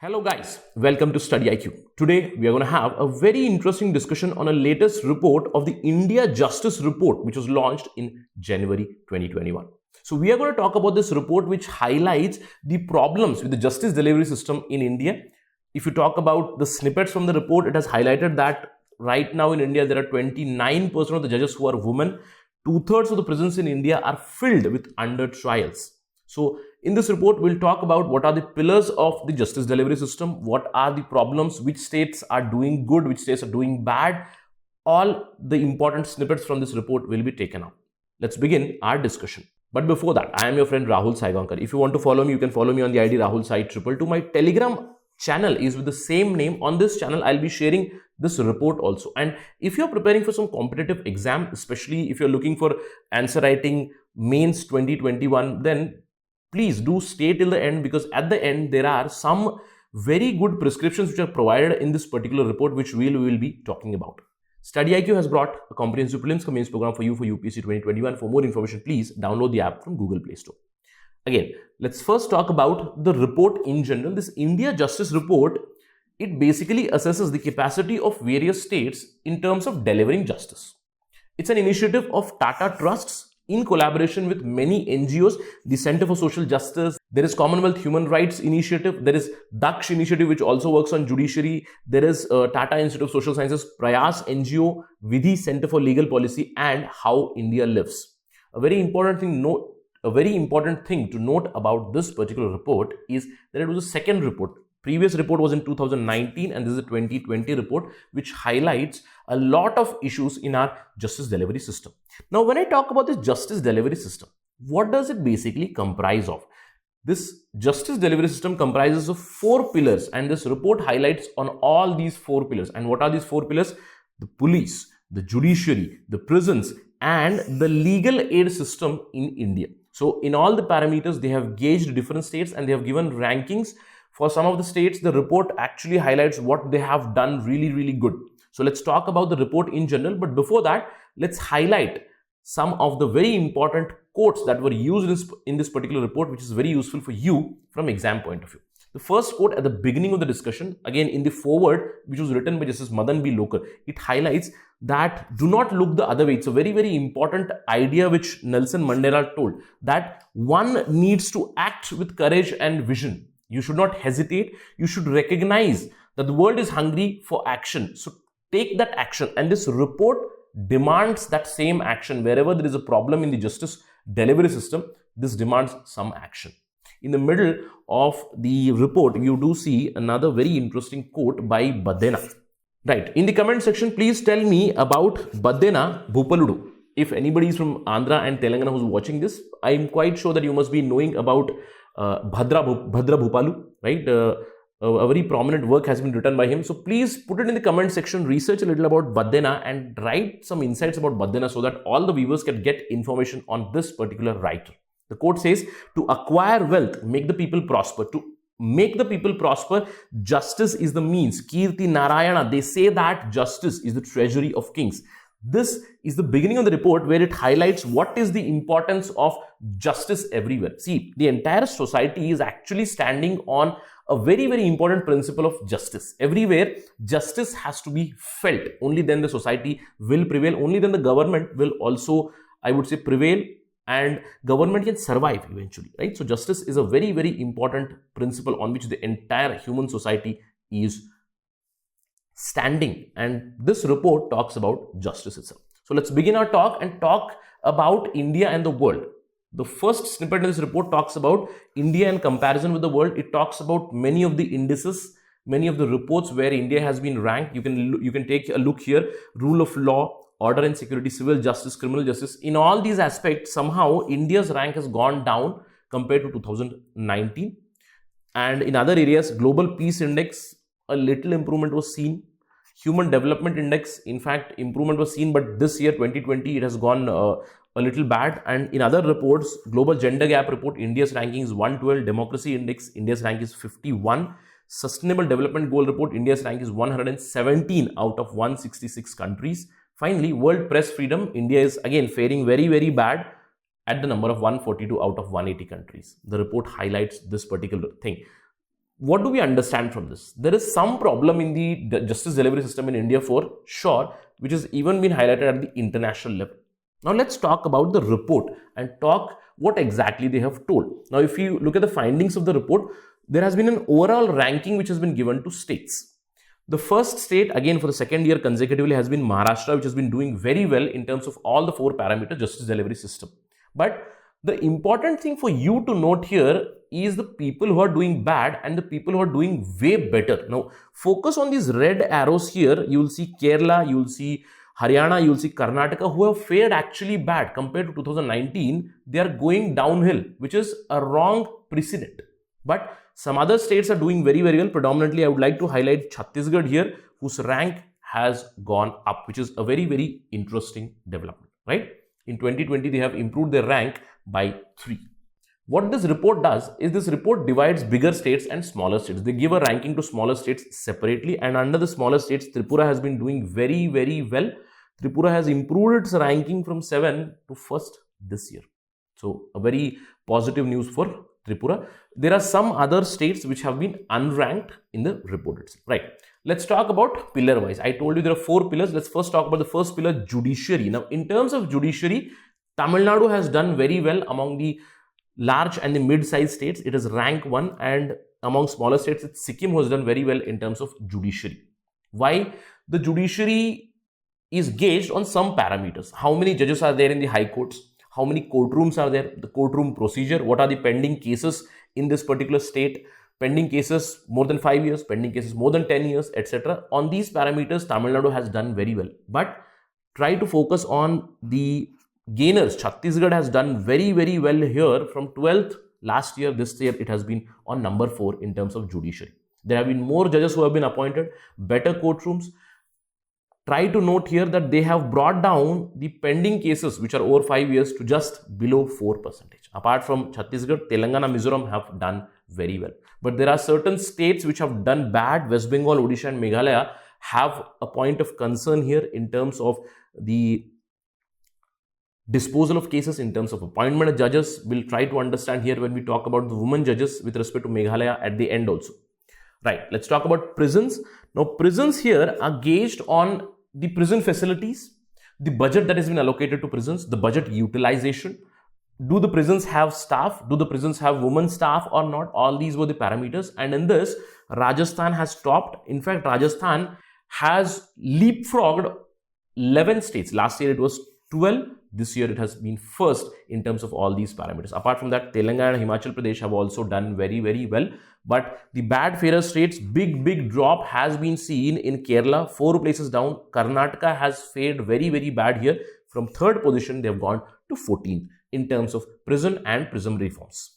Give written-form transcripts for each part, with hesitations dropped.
Hello guys, welcome to StudyIQ. Today we are going to have a very interesting discussion on a latest report of the India Justice Report which was launched in January 2021. So we are going to talk about this report which highlights the problems with the justice delivery system in India. If you talk about the snippets from the report, it has highlighted that right now in India there are 29% of the judges who are women. 2/3 of the prisons in India are filled with under trials. So in this report, we'll talk about what are the pillars of the justice delivery system, what are the problems, which states are doing good, which states are doing bad. All the important snippets from this report will be taken up. Let's begin our discussion. But before that, I am your friend Rahul Saigankar. If you want to follow me, you can follow me on the ID Rahul Sai 222. My Telegram channel is with the same name. On this channel, I'll be sharing this report also. And if you're preparing for some competitive exam, especially if you're looking for answer writing mains 2021, then please do stay till the end, because at the end there are some very good prescriptions which are provided in this particular report which we will be talking about. StudyIQ has brought a comprehensive prelims and mains program for you for UPSC 2021. For more information, please download the app from Google Play Store. Again, let's first talk about the report in general. This India Justice Report, it basically assesses the capacity of various states in terms of delivering justice. It's an initiative of Tata Trusts in collaboration with many NGOs, the Center for Social Justice, there is Commonwealth Human Rights Initiative, there is Daksh Initiative which also works on judiciary, there is Tata Institute of Social Sciences, Prayas NGO, Vidhi Center for Legal Policy, and How India Lives. A very important thing to note about this particular report is that it was a second report. Previous report was in 2019 and this is a 2020 report which highlights a lot of issues in our justice delivery system. Now, when I talk about this justice delivery system, what does it basically comprise of? This justice delivery system comprises of 4 pillars, and this report highlights on all these 4 pillars. And what are these 4 pillars? The police, the judiciary, the prisons, and the legal aid system in India. So in all the parameters, they have gauged different states and they have given rankings. For some of the states, the report actually highlights what they have done really good. So let's talk about the report in general. But before that, let's highlight some of the very important quotes that were used in this particular report, which is very useful for you from exam point of view. The first quote at the beginning of the discussion, again in the foreword, which was written by Justice Madan B. Lokar, it highlights that do not look the other way. It's a very important idea which Nelson Mandela told, that one needs to act with courage and vision. You should not hesitate. You should recognize that the world is hungry for action. So take that action. And this report demands that same action. Wherever there is a problem in the justice delivery system, this demands some action. In the middle of the report, you do see another very interesting quote by Badena. Right. In the comment section, please tell me about Badena Bhupaludu. If anybody is from Andhra and Telangana who's watching this, I'm quite sure that you must be knowing about Bhadra Bhupalu, right? A very prominent work has been written by him. So please put it in the comment section, research a little about Badena and write some insights about Badena so that all the viewers can get information on this particular writer. The quote says, to acquire wealth, make the people prosper. To make the people prosper, justice is the means. Kirti Narayana, they say that justice is the treasury of kings. This is the beginning of the report where it highlights what is the importance of justice everywhere. See, the entire society is actually standing on a very important principle of justice. Everywhere, justice has to be felt. Only then the society will prevail. Only then the government will also, I would say, prevail, and government can survive eventually, right? So justice is a very important principle on which the entire human society is standing, and this report talks about justice itself. So let's begin our talk and talk about India and the world. The first snippet of this report talks about India in comparison with the world. It talks about many of the indices, many of the reports where India has been ranked. You can take a look here: rule of law, order and security, civil justice, criminal justice. In all these aspects, somehow India's rank has gone down compared to 2019. And in other areas, global peace index, a little improvement was seen. Human development index, in fact, improvement was seen, but this year 2020 it has gone a little bad. And in other reports, global gender gap report, India's ranking is 112. Democracy index, India's rank is 51. Sustainable development goal report, India's rank is 117 out of 166 countries. Finally, world press freedom, India is again faring very bad at the number of 142 out of 180 countries. The report highlights this particular thing. what do we understand from this? There is some problem in the justice delivery system in India for sure, which has even been highlighted at the international level. Now let's talk about the report and talk what exactly they have told. Now if you look at the findings of the report, there has been an overall ranking which has been given to states. The first state, again for the second year consecutively, has been Maharashtra, which has been doing very well in terms of all the 4 parameter justice delivery system. But the important thing for you to note here is the people who are doing bad and the people who are doing way better. Now, focus on these red arrows here. You will see Kerala, you will see Haryana, you will see Karnataka, who have fared actually bad compared to 2019. They are going downhill, which is a wrong precedent. But some other states are doing very, very well. Predominantly, I would like to highlight Chhattisgarh here, whose rank has gone up, which is a very, very interesting development, right? In 2020, they have improved their rank by 3. What this report does is this report divides bigger states and smaller states. They give a ranking to smaller states separately, and under the smaller states, Tripura has been doing very, very well. Tripura has improved its ranking from 7 to 1st this year. So, a very positive news for Tripura. There are some other states which have been unranked in the report itself, right? Let's talk about pillar wise. I told you there are 4 pillars. Let's first talk about the first pillar, judiciary. Now, in terms of judiciary, Tamil Nadu has done very well among the large and the mid-sized states. It is rank 1, and among smaller states, Sikkim has done very well in terms of judiciary. Why? The judiciary is gauged on some parameters. How many judges are there in the high courts? How many courtrooms are there? The courtroom procedure. What are the pending cases in this particular state? Pending cases more than 5 years, pending cases more than 10 years, etc. On these parameters, Tamil Nadu has done very well. But try to focus on the gainers. Chhattisgarh has done very, very well here. From 12th last year, this year it has been on number 4 in terms of judiciary. There have been more judges who have been appointed, better courtrooms. Try to note here that they have brought down the pending cases which are over 5 years to just below 4%. Apart from Chhattisgarh, Telangana, Mizoram have done very well. But there are certain states which have done bad. West Bengal, Odisha and Meghalaya have a point of concern here in terms of the disposal of cases, in terms of appointment of judges. We'll try to understand here when we talk about the women judges with respect to Meghalaya at the end also. Right, let's talk about prisons. Now, prisons here are gauged on the prison facilities, the budget that has been allocated to prisons, the budget utilization. Do the prisons have staff? Do the prisons have women staff or not? All these were the parameters. And in this, Rajasthan has topped. In fact, Rajasthan has leapfrogged 11 states. Last year it was 12. This year it has been first in terms of all these parameters. Apart from that, Telangana and Himachal Pradesh have also done very, very well. But the bad fairer states, big drop has been seen in Kerala, 4 places down. Karnataka has fared very, very bad here. From 3rd position, they have gone to 14th in terms of prison and prison reforms.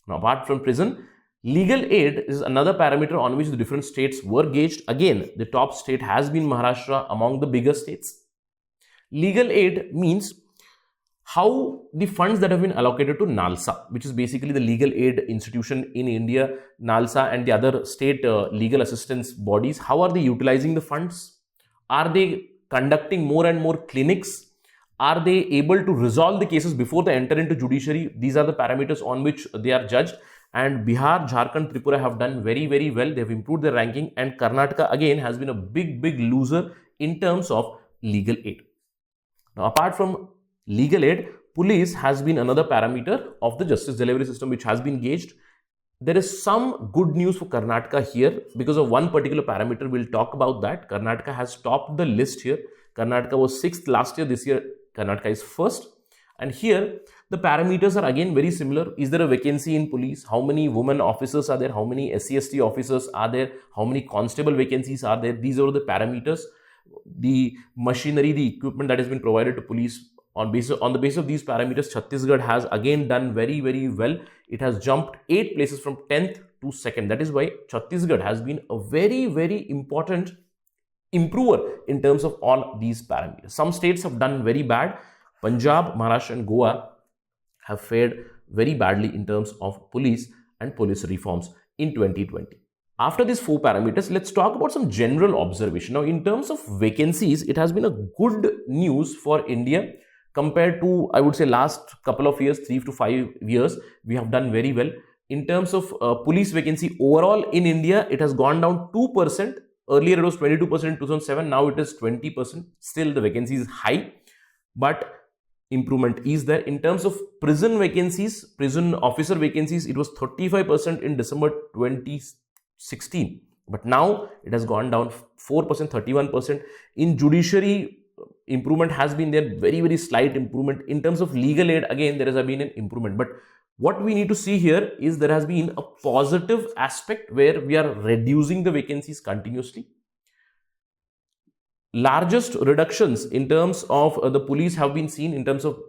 Now, apart from prison, legal aid is another parameter on which the different states were gauged. Again, the top state has been Maharashtra among the bigger states. Legal aid means how the funds that have been allocated to NALSA, which is basically the legal aid institution in India, NALSA and the other state legal assistance bodies, how are they utilizing the funds? Are they conducting more and more clinics? Are they able to resolve the cases before they enter into judiciary? These are the parameters on which they are judged. And Bihar, Jharkhand, Tripura have done very, very well. They have improved their ranking. And Karnataka again has been a big loser in terms of legal aid. Now, apart from legal aid, police has been another parameter of the justice delivery system which has been gauged. There is some good news for Karnataka here because of one particular parameter. We'll talk about that. Karnataka has topped the list here. Karnataka was 6th last year. This year, Karnataka is 1st. And here, the parameters are again very similar. Is there a vacancy in police? How many women officers are there? How many SC/ST officers are there? How many constable vacancies are there? These are the parameters. The machinery, the equipment that has been provided to police. On the basis of these parameters, Chhattisgarh has again done very, very well. It has jumped 8 places from 10th to 2nd. That is why Chhattisgarh has been a very, very important improver in terms of all these parameters. Some states have done very bad. Punjab, Maharashtra and Goa have fared very badly in terms of police and police reforms in 2020. After these 4 parameters, let's talk about some general observation. Now, in terms of vacancies, it has been a good news for India. Compared to, I would say, last couple of years, 3 to 5 years, we have done very well. in terms of police vacancy overall in India, it has gone down 2%. Earlier it was 22% in 2007, now it is 20%. Still the vacancy is high, but improvement is there. In terms of prison vacancies, prison officer vacancies, it was 35% in December 2016, but now it has gone down 4%, 31%. In judiciary, improvement has been there, very slight improvement. In terms of legal aid, again there has been an improvement, but what we need to see here is there has been a positive aspect where we are reducing the vacancies continuously. Largest reductions in terms of the police have been seen in terms of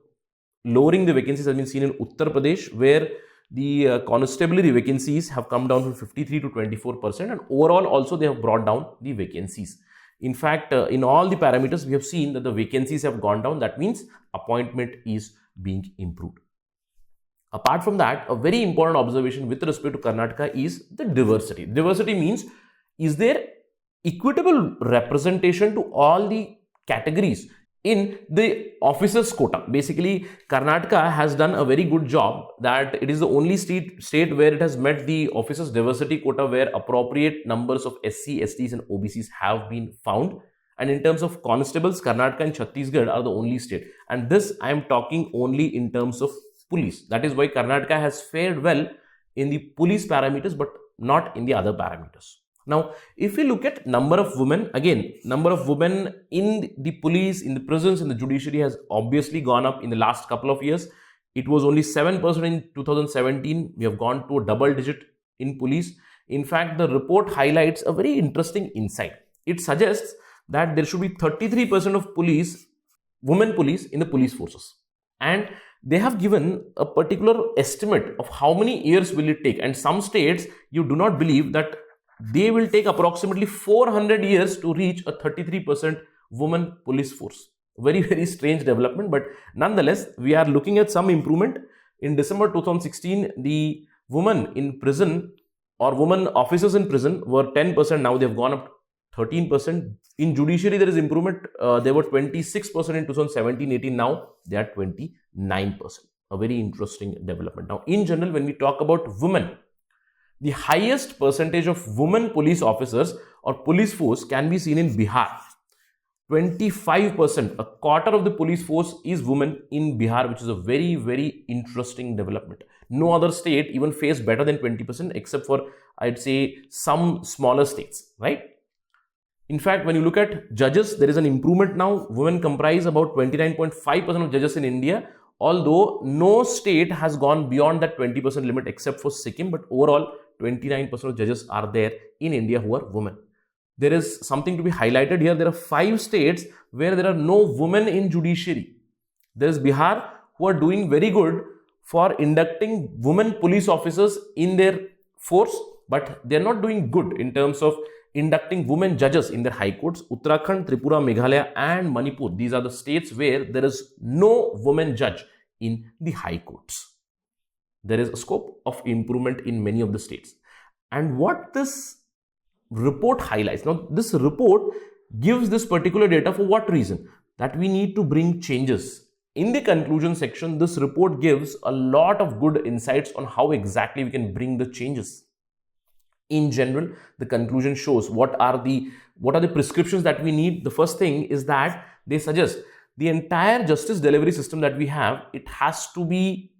lowering the vacancies have been seen in Uttar Pradesh, where the constabulary vacancies have come down from 53 to 24%, and overall also they have brought down the vacancies. In fact, in all the parameters, we have seen that the vacancies have gone down. That means appointment is being improved. Apart from that, a very important observation with respect to Karnataka is the diversity. Diversity means, is there equitable representation to all the categories in the officers quota? Basically, Karnataka has done a very good job that it is the only state where it has met the officers diversity quota, where appropriate numbers of SC, STs and OBCs have been found. And in terms of constables, Karnataka and Chhattisgarh are the only state. And this I am talking only in terms of police. That is why Karnataka has fared well in the police parameters, but not in the other parameters. Now, if we look at number of women, again, number of women in the police, in the prisons, in the judiciary has obviously gone up in the last couple of years. It was only 7% in 2017. We have gone to a double digit in police. In fact, the report highlights a very interesting insight. It suggests that there should be 33% of women police in the police forces. And they have given a particular estimate of how many years will it take. And some states, you do not believe that they will take approximately 400 years to reach a 33% women police force. Very strange development, but nonetheless, we are looking at some improvement. In December 2016, the women in prison or women officers in prison were 10%. Now they have gone up 13%. In judiciary, there is improvement. They were 26% in 2017-18. Now they are 29%. A very interesting development. Now, in general, when we talk about women, the highest percentage of women police officers or police force can be seen in Bihar. 25%, a quarter of the police force is women in Bihar, which is a very interesting development. No other state even faced better than 20%, except for, I'd say, some smaller states, right? In fact, when you look at judges, there is an improvement now. Women comprise about 29.5% of judges in India, although no state has gone beyond that 20% limit except for Sikkim, but overall 29% of judges are there in India who are women. There is something to be highlighted here. There are 5 states where there are no women in judiciary. There is Bihar, who are doing very good for inducting women police officers in their force, but they are not doing good in terms of inducting women judges in their high courts. Uttarakhand, Tripura, Meghalaya and Manipur, these are the states where there is no woman judge in the high courts. There is a scope of improvement in many of the states. And what this report highlights, now this report gives this particular data for what reason? That we need to bring changes. In the conclusion section, this report gives a lot of good insights on how exactly we can bring the changes. In general, the conclusion shows what are the prescriptions that we need. The first thing is that they suggest the entire justice delivery system that we have, it has to be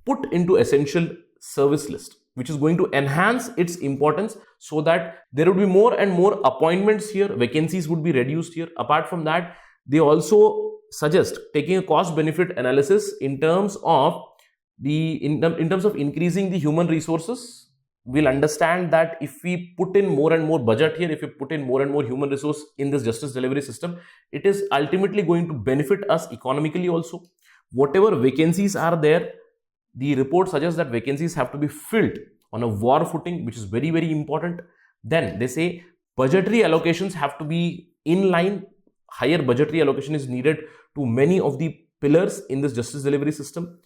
put into essential service list, which is going to enhance its importance so that there would be more and more appointments here, vacancies would be reduced here. Apart from that, they also suggest taking a cost benefit analysis in terms of in terms of increasing the human resources. We'll understand that if we put in more and more budget here, if we put in more and more human resource in this justice delivery system, it is ultimately going to benefit us economically also. Whatever vacancies are there, the report suggests that vacancies have to be filled on a war footing, which is very important. Then they say budgetary allocations have to be in line. Higher budgetary allocation is needed to many of the pillars in this justice delivery system.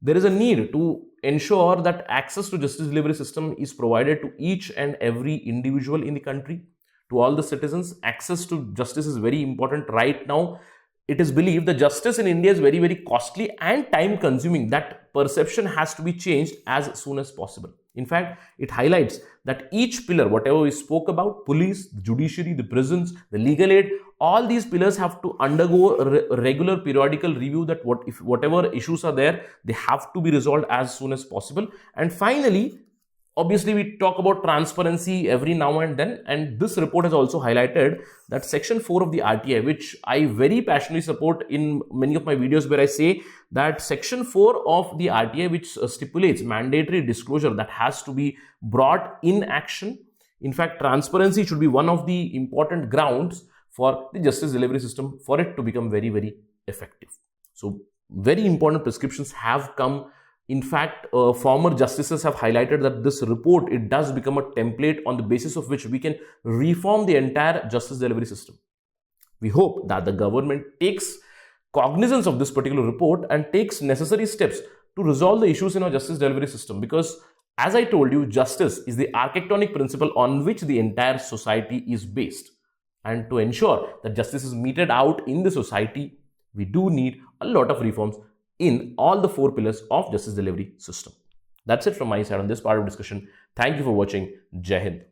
There is a need to ensure that access to justice delivery system is provided to each and every individual in the country, to all the citizens. Access to justice is very important. Right now, it is believed that justice in India is very, very costly and time consuming. That perception has to be changed as soon as possible. In fact, it highlights that each pillar, whatever we spoke about, police, the judiciary, the prisons, the legal aid, all these pillars have to undergo a regular periodical review, that whatever issues are there, they have to be resolved as soon as possible. And finally, obviously, we talk about transparency every now and then, and this report has also highlighted that Section 4 of the RTI, which I very passionately support in many of my videos, where I say that Section 4 of the RTI, which stipulates mandatory disclosure that has to be brought in action. In fact, transparency should be one of the important grounds for the justice delivery system for it to become very, very effective. So, very important prescriptions have come. In fact, former justices have highlighted that this report, it does become a template on the basis of which we can reform the entire justice delivery system. We hope that the government takes cognizance of this particular report and takes necessary steps to resolve the issues in our justice delivery system, because as I told you, justice is the architectonic principle on which the entire society is based. And to ensure that justice is meted out in the society, we do need a lot of reforms in all the 4 pillars of justice delivery system. That's it from my side on this part of discussion. Thank you for watching. Jai Hind.